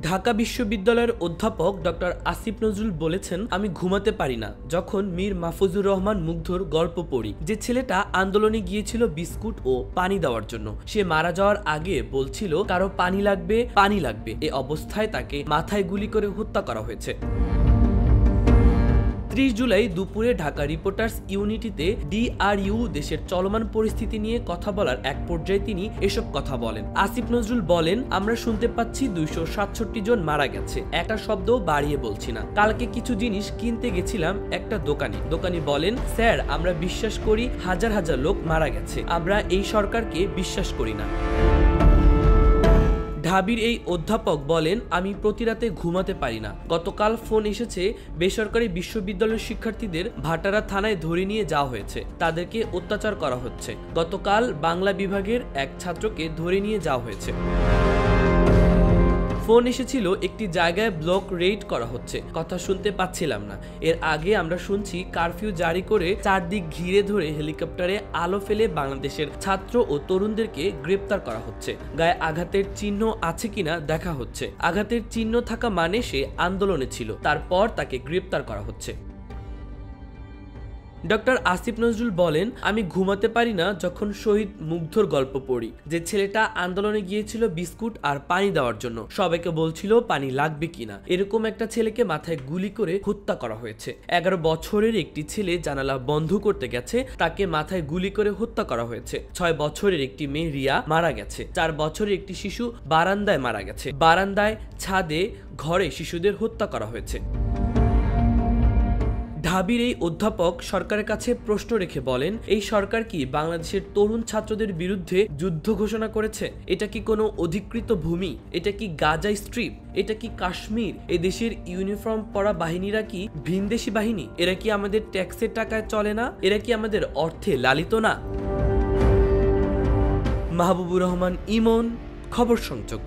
ঢাকা বিশ্ববিদ্যালয়ের অধ্যাপক ডক্টর আসিফ নজরুল বলেছেন, আমি ঘুমাতে পারি না যখন মীর মাহফুজুর রহমান মুগ্ধর গল্প পড়ি। যে ছেলেটা আন্দোলনে গিয়েছিল বিস্কুট ও পানি দেওয়ার জন্য, সে মারা যাওয়ার আগে বলছিল কারো পানি লাগবে, পানি লাগবে। এ অবস্থায় তাকে মাথায় গুলি করে হত্যা করা হয়েছে। 30 জুলাই দুপুরে ঢাকা রিপোর্টার্স ইউনিটিতে ডিআরইউ দেশের চলমান পরিস্থিতি নিয়ে কথা বলার এক পর্যায়ে তিনি এসব কথা বলেন। আসিফ নজরুল বলেন, আমরা শুনতে পাচ্ছি 267 জন মারা গেছে, একটা শব্দ বাড়িয়ে বলছি না। কালকে কিছু জিনিস কিনতে গেছিলাম একটা দোকানি বলেন, স্যার আমরা বিশ্বাস করি হাজার হাজার লোক মারা গেছে, আমরা এই সরকারকে বিশ্বাস করি না। ঢাবির এই অধ্যাপক বলেন, আমি প্রতি রাতে ঘুমাতে পারি না। গতকাল ফোন এসেছে বেসরকারি বিশ্ববিদ্যালয়ের শিক্ষার্থীদের ভাটারা থানায় ধরে নিয়ে যাওয়া হয়েছে, তাদেরকে অত্যাচার করা হচ্ছে। গতকাল বাংলা বিভাগের এক ছাত্রকে ধরে নিয়ে যাওয়া হয়েছে। ফোন এসেছিল একটি জায়গায় ব্লক রেড করা হচ্ছে, কথা শুনতে পাচ্ছিলাম না। এর আগে আমরা শুনছি কারফিউ জারি করে চারদিক ঘিরে ধরে হেলিকপ্টারে আলো ফেলে বাংলাদেশের ছাত্র ও তরুণদেরকে গ্রেপ্তার করা হচ্ছে। গায়ে আঘাতের চিহ্ন আছে কিনা দেখা হচ্ছে। আঘাতের চিহ্ন থাকা মানে সে আন্দোলনে ছিল, তারপর তাকে গ্রেপ্তার করা হচ্ছে। ডক্টর আসিফ নজরুল বলেন, আমি ঘুমাতে পারি না যখন শহীদ মুগ্ধর গল্প পড়ি। যে ছেলেটা আন্দোলনে গিয়েছিল বিস্কুট আর পানি দেওয়ার জন্য, সবাইকে বলছিল পানি লাগবে কিনা। এরকম একটা ছেলেকে মাথায় গুলি করে হত্যা করা হয়েছে। 11 বছরের একটি ছেলে জানালা বন্ধ করতে গেছে, তাকে মাথায় গুলি করে হত্যা করা হয়েছে। 6 বছরের একটি মেয়ে রিয়া মারা গেছে। 4 বছরের একটি শিশু বারান্দায় মারা গেছে। বারান্দায়, ছাদে, ঘরে শিশুদের হত্যা করা হয়েছে। ঢাবির এই অধ্যাপক সরকারের কাছে প্রশ্ন রেখে বলেন, এই সরকার কি বাংলাদেশের তরুণ ছাত্রদের বিরুদ্ধে যুদ্ধ ঘোষণা করেছে? এটা কি কোনো অধিকৃত ভূমি? এটা কি গাজা স্ট্রিপ? এটা কি কাশ্মীর? এই দেশের ইউনিফর্ম পরা বাহিনীরা কি ভিনদেশী বাহিনী? এরা কি আমাদের ট্যাক্সের টাকায় চলে না? এরা কি আমাদের অর্থে লালিত না? মাহবুবুর রহমান ইমন, খবর সংযোগ।